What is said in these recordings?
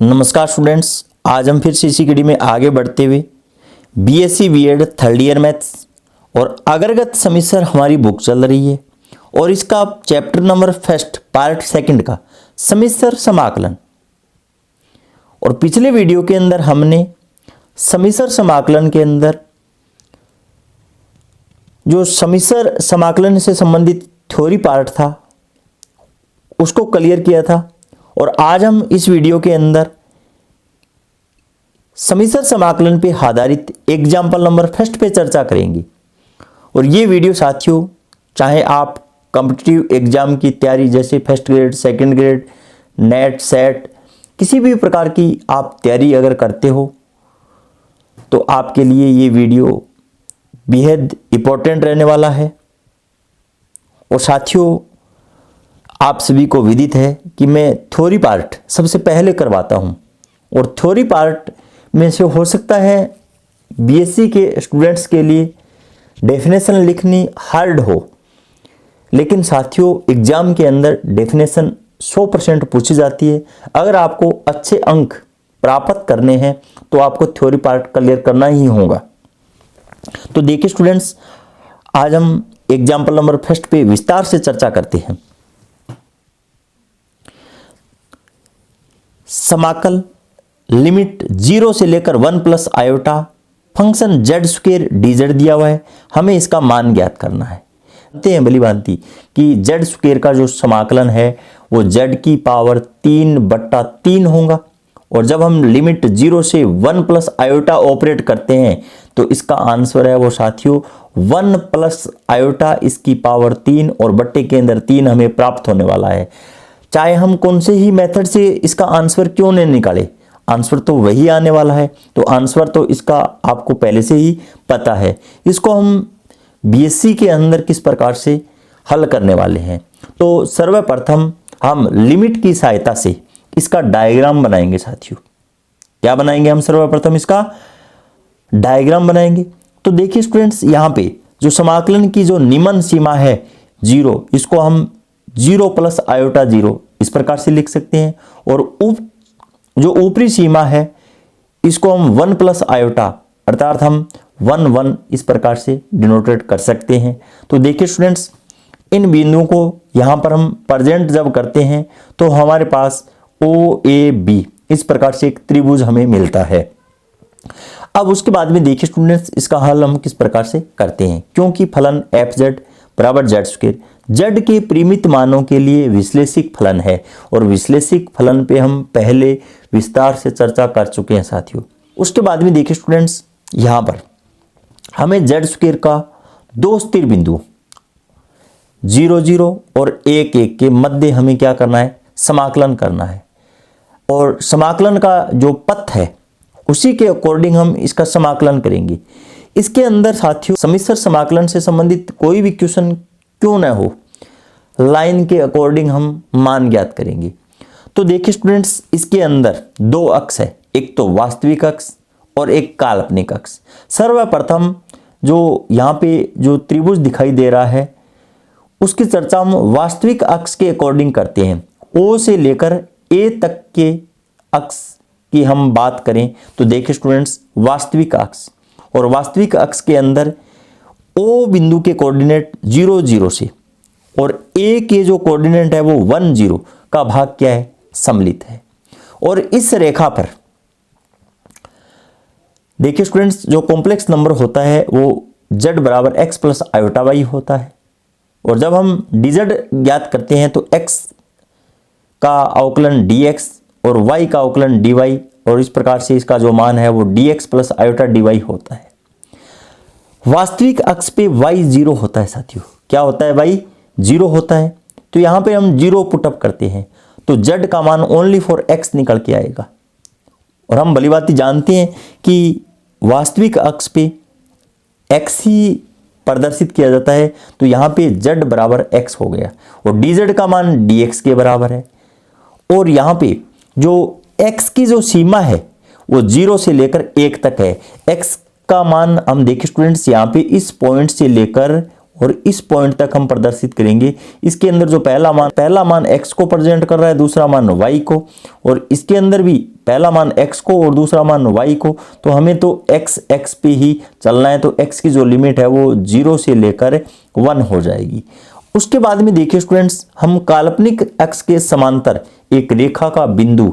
नमस्कार स्टूडेंट्स, आज हम फिर से इसी कड़ी में आगे बढ़ते हुए BSc BEd third year maths और अग्रगत समीसर हमारी बुक चल रही है और इसका chapter number first part second का समीसर समाकलन। और पिछले वीडियो के अंदर हमने समीसर समाकलन के अंदर जो समीसर समाकलन से संबंधित थ्योरी पार्ट था उसको क्लियर किया था और आज हम इस वीडियो के अंदर समीसर समाकलन पे आधारित एग्जाम्पल नंबर फर्स्ट पे चर्चा करेंगे। और ये वीडियो साथियों, चाहे आप कॉम्पिटिटिव एग्जाम की तैयारी जैसे first grade, second grade, net, set, किसी भी प्रकार की आप तैयारी अगर करते हो तो आपके लिए ये वीडियो बेहद इम्पोर्टेंट रहने वाला है। और साथियों, आप सभी को विदित है कि मैं थ्योरी पार्ट सबसे पहले करवाता हूं और थ्योरी पार्ट में से हो सकता है बीएससी के स्टूडेंट्स के लिए डेफिनेशन लिखनी हार्ड हो, लेकिन साथियों एग्जाम के अंदर डेफिनेशन 100% पूछी जाती है। अगर आपको अच्छे अंक प्राप्त करने हैं तो आपको थ्योरी पार्ट क्लियर करना ही होगा। तो देखिए स्टूडेंट्स, आज हम एग्जाम्पल नंबर फर्स्ट पे विस्तार से चर्चा करते हैं। समाकल लिमिट 0 से लेकर 1 plus iota function Z square DZ दिया हुआ है, हमें इसका मान ज्ञात करना है। जानते हैं भली भांति कि जेड स्क्वेयर का जो समाकलन है वो जेड की पावर 3/3 होगा। और जब हम लिमिट 0 से 1 प्लस आयोटा ऑपरेट करते हैं तो इसका आंसर है वो साथियों 1 प्लस आयोटा इसकी पावर 3 और बट्टे के अंदर 3 हमें प्राप्त होने वाला है। चाहे हम कौन से ही मेथड से इसका आंसर क्यों नहीं निकाले, आंसर तो वही आने वाला है। तो आंसर तो इसका आपको पहले से ही पता है। इसको हम बीएससी के अंदर किस प्रकार से हल करने वाले हैं, तो सर्वप्रथम हम लिमिट की सहायता से इसका डायग्राम बनाएंगे। साथियों क्या बनाएंगे हम? सर्वप्रथम इसका डायग्राम बनाएंगे। तो देखिए स्टूडेंट्स, यहाँ पे जो समाकलन की जो निम्न सीमा है 0, इसको हम 0 प्लस आयोटा 0 इस प्रकार से लिख सकते हैं। और जो ऊपरी सीमा है इसको हम 1 प्लस आयोटा अर्थात हम 1 इस प्रकार से डिनोटेट कर सकते हैं। तो देखिए स्टूडेंट्स, इन बिंदुओं को यहाँ पर हम प्रेजेंट जब करते हैं तो हमारे पास OAB इस प्रकार से एक त्रिभुज हमें मिलता है। अब उसके बाद में देखिए स्टूडेंट्स, इसका हल हम किस प्रकार से करते हैं, क्योंकि फलन FZ बराबर जेड स्क्वेयर जेड के परिमित मानों के लिए विश्लेषिक फलन है और विश्लेषिक फलन पे हम पहले विस्तार से चर्चा कर चुके हैं साथियों। उसके बाद में देखिए स्टूडेंट्स, यहाँ पर हमें जेड स्क्वेयर का दो स्थिर बिंदु 0 0 और 1 1 के मध्य हमें क्या करना है? समाकलन करना है। और समाकलन का जो पथ है उसी के अकॉर्डिंग हम इसका समाकलन करेंगे। इसके अंदर साथियों समीसर समाकलन से संबंधित कोई भी क्वेश्चन क्यों ना हो, लाइन के अकॉर्डिंग हम मान ज्ञात करेंगे। तो देखिए स्टूडेंट्स, इसके अंदर दो अक्ष है, एक तो वास्तविक अक्ष और एक काल्पनिक अक्ष। सर्वप्रथम जो यहाँ पे जो त्रिभुज दिखाई दे रहा है उसकी चर्चा हम वास्तविक अक्ष के अकॉर्डिंग करते हैं। O से लेकर A तक के अक्ष की हम बात करें तो देखिए स्टूडेंट्स, वास्तविक अक्ष और वास्तविक अक्ष के अंदर O बिंदु के कोऑर्डिनेट 0 0 से और A के जो कोऑर्डिनेट है वो 1 0 का भाग क्या है? सम्मिलित है। और इस रेखा पर देखिए स्टूडेंट्स, जो कॉम्प्लेक्स नंबर होता है वो z बराबर x प्लस आयोटा y होता है। और जब हम dz ज्ञात करते हैं तो x का अवकलन dx और y का अवकलन dy और इस प्रकार से इसका जो मान है वो dx प्लस आयोटा dy होता है। वास्तविक अक्ष पे y 0 होता है साथियों। क्या होता है? y 0 होता है। तो यहाँ पे हम 0 पुटअप करते हैं तो z का मान ओनली फॉर x निकल के आएगा। और हम भली भांति जानते हैं कि वास्तविक अक्ष पे x ही प्रदर्शित किया जाता है, तो यहाँ पे z बराबर x हो गया और dz का मान dx के बराबर है। और यहाँ पे जो x की जो सीमा है वो 0 से लेकर 1 तक है। x का मान हम देखिए स्टूडेंट्स, यहाँ पे इस पॉइंट से लेकर और इस पॉइंट तक हम प्रदर्शित करेंगे। इसके अंदर जो पहला मान x को प्रेजेंट कर रहा है, दूसरा मान y को, और इसके अंदर भी पहला मान x को और दूसरा मान y को। तो हमें तो x पे ही चलना है, तो x की जो लिमिट है वो 0 से लेकर 1 हो जाएगी। उसके बाद में देखिए स्टूडेंट्स, हम काल्पनिक x के समांतर एक रेखा का बिंदु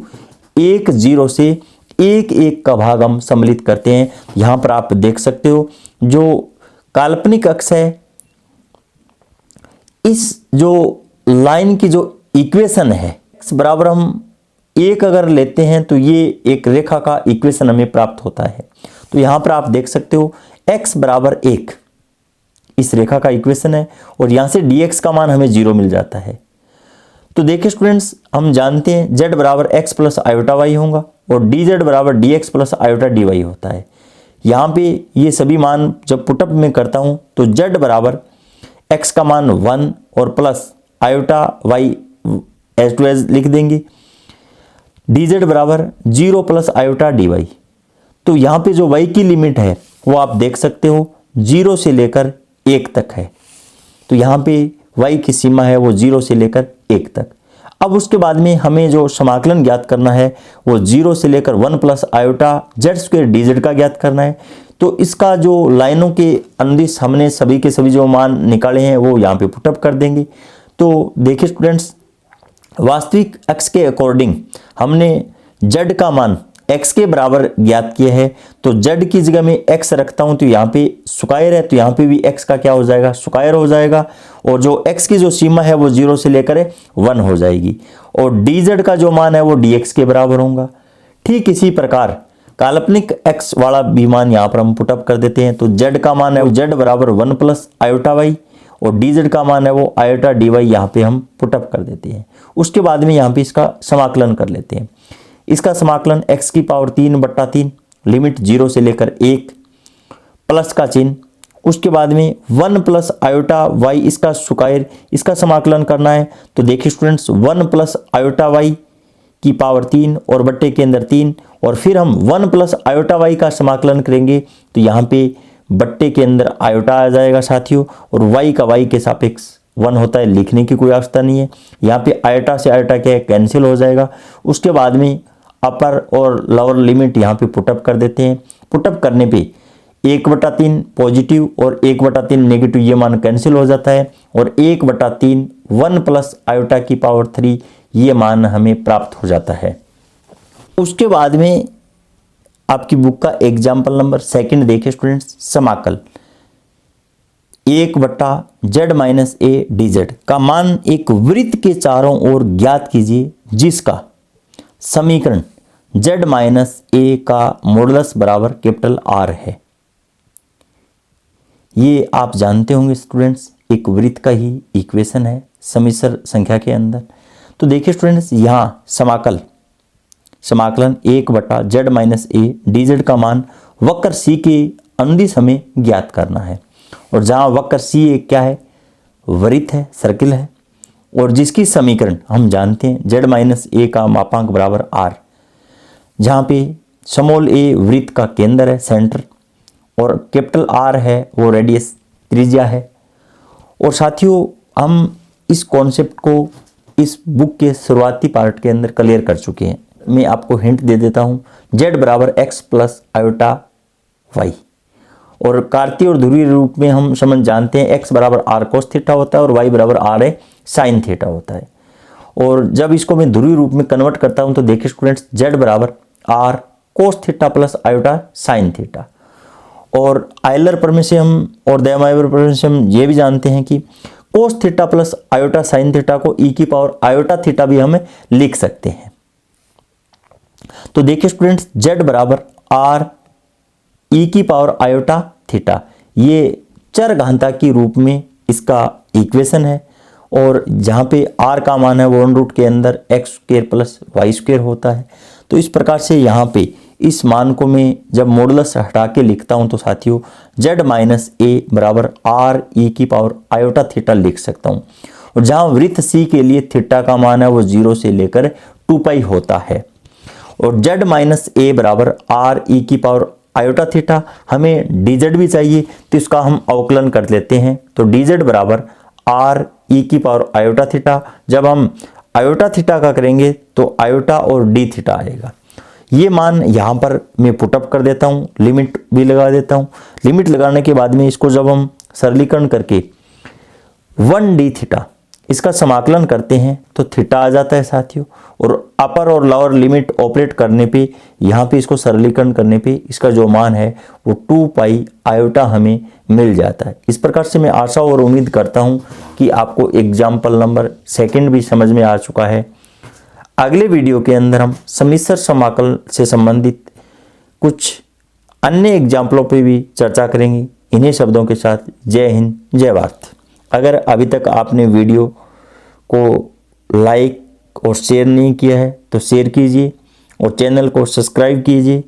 1 0 से 1 1 का भाग हम सम्मिलित करते हैं। यहां पर आप देख सकते हो जो काल्पनिक अक्ष है, इस जो लाइन की जो इक्वेशन है x बराबर हम 1 अगर लेते हैं तो ये एक रेखा का इक्वेशन हमें प्राप्त होता है। तो यहां पर आप देख सकते हो x बराबर 1 इस रेखा का इक्वेशन है, और यहां से dx का मान हमें 0 मिल जाता है। तो देखिए स्टूडेंट्स, हम जानते हैं z बराबर x प्लस आयोटा y होगा और dz बराबर dx प्लस आयोटा dy होता है। यहाँ पे ये सभी मान जब पुटअप में करता हूँ तो z बराबर x का मान 1 और प्लस आयोटा y एज टू एज लिख देंगे, dz बराबर 0 प्लस आयोटा dy। तो यहाँ पे जो y की लिमिट है वो आप देख सकते हो 0 से लेकर 1 तक है। तो यहाँ पे y की सीमा है वो 0 से लेकर 1 तक। अब उसके बाद में हमें जो समाकलन ज्ञात करना है वो 0 से लेकर 1 plus iota Z square dz का ज्ञात करना है। तो इसका जो लाइनों के अंदिश हमने सभी के सभी जो मान निकाले हैं वो यहाँ पे पुटअप कर देंगे। तो देखिए स्टूडेंट्स, वास्तविक x के अकॉर्डिंग हमने z का मान x के बराबर ज्ञात किया है। तो z की जगह में x रखता हूं तो यहाँ पे स्क्वायर है, तो यहाँ पे भी x का क्या हो जाएगा, स्क्वायर हो जाएगा। और जो x की जो सीमा है वो 0 से लेकर 1 हो जाएगी, और dz का जो मान है वो dx के बराबर होगा। ठीक इसी प्रकार काल्पनिक x वाला भी मान यहाँ पर हम पुटअप कर देते हैं। तो z का मान है वो z बराबर 1 प्लस आयोटा y, और dz का मान है वो आयोटा dy यहाँ पे हम पुटअप कर देते हैं। उसके बाद में यहाँ पे इसका समाकलन कर लेते हैं। इसका समाकलन x की पावर 3/3 लिमिट 0 से लेकर 1 प्लस का चिन्ह, उसके बाद में 1 प्लस आयोटा y इसका स्क्वायर, इसका समाकलन करना है। तो देखिए स्टूडेंट्स, 1 प्लस आयोटा y की पावर 3 और बट्टे के अंदर 3, और फिर हम 1 प्लस आयोटा y का समाकलन करेंगे तो यहाँ पे बट्टे के अंदर आयोटा आ जाएगा साथियों, और y का y के सापेक्ष 1 होता है, लिखने की कोई आवश्यकता नहीं है। यहाँ पे आयोटा से आयोटा क्या है, कैंसिल हो जाएगा। उसके बाद में अपर और लोअर लिमिट यहाँ पे पुटअप कर देते हैं। पुटअप करने पे 1/3 पॉजिटिव और 1/3 नेगेटिव ये मान कैंसिल हो जाता है, और 1/3 1 प्लस आयोटा की पावर 3 ये मान हमें प्राप्त हो जाता है। उसके बाद में आपकी बुक का एग्जाम्पल नंबर 2 देखिए स्टूडेंट्स, समाकल 1/z - a dz का मान एक वृत्त के चारों ओर ज्ञात कीजिए जिसका समीकरण z - a का मॉडुलस बराबर कैपिटल R है। ये आप जानते होंगे स्टूडेंट्स, एक वृत्त का ही इक्वेशन है समिश्र संख्या के अंदर। तो देखिए स्टूडेंट्स, यहाँ समाकलन 1/z - a dz का मान वक्र C के अंदिश हमें ज्ञात करना है, और जहाँ वक्र C एक क्या है, वृत्त है, सर्किल है, और जिसकी समीकरण हम जानते हैं z - a का मापांक बराबर r, जहाँ पे स्मॉल a वृत्त का केंद्र है, सेंटर, और कैपिटल R है वो रेडियस, त्रिज्या है। और साथियों, हम इस कॉन्सेप्ट को इस बुक के शुरुआती पार्ट के अंदर क्लियर कर चुके हैं। मैं आपको हिंट दे देता हूँ, z बराबर x प्लस आयोटा y, और कार्तीय और ध्रुवीय रूप में हम समझ जानते हैं x बराबर r cos थीटा होता है और y बराबर r है साइन थीटा होता है। और जब इसको मैं ध्रुवीय रूप में कन्वर्ट करता हूं तो देखिए स्टूडेंट्स, z बराबर r cos theta plus iota sine theta. और आयलर प्रमेय से हम और देमाइवर प्रमेय से हम ये भी जानते हैं कि cos theta plus iota sine theta को e की पावर आयोटा थीटा भी हमें लिख सकते हैं। तो देखिए स्टूडेंट्स, z बराबर r e की पावर आयोटा थीटा, ये चर घाता के रूप में इसका इक्वेशन है, और जहाँ पे r का मान है वो √ के अंदर x² प्लस y² होता है। तो इस प्रकार से यहाँ पे इस मान को मैं जब मॉडुलस हटा के लिखता हूँ तो साथियों z - a बराबर r e की पावर आयोटा थीटा लिख सकता हूँ, और जहाँ वृत्त C के लिए थीटा का मान है वो 0 से लेकर 2π होता है, और z - a बराबर r e की पावर आयोटा थीटा, हमें dz भी चाहिए तो इसका हम अवकलन कर लेते हैं। तो dz बराबर r e की पावर आयोटा थीटा। जब हम आयोटा थीटा का करेंगे तो आयोटा और d थीटा आएगा। ये मान यहाँ पर मैं पुटअप कर देता हूँ, लिमिट भी लगा देता हूँ। लिमिट लगाने के बाद में इसको जब हम सरलीकरण करके 1d थीटा इसका समाकलन करते हैं तो थीटा आ जाता है साथियों। और अपर और लोअर लिमिट ऑपरेट करने पे, यहाँ पे इसको सरलीकरण करने पे इसका जो मान है वो 2 पाई आयोटा हमें मिल जाता है। इस प्रकार से मैं आशा और उम्मीद करता हूँ कि आपको एग्जाम्पल नंबर 2 भी समझ में आ चुका है। अगले वीडियो के अंदर हम सम्मिश्र समाकल से संबंधित कुछ अन्य एग्जाम्पलों पे भी चर्चा करेंगे। इन्हीं शब्दों के साथ जय हिंद, जय भारत। अगर अभी तक आपने वीडियो को लाइक और शेयर नहीं किया है तो शेयर कीजिए और चैनल को सब्सक्राइब कीजिए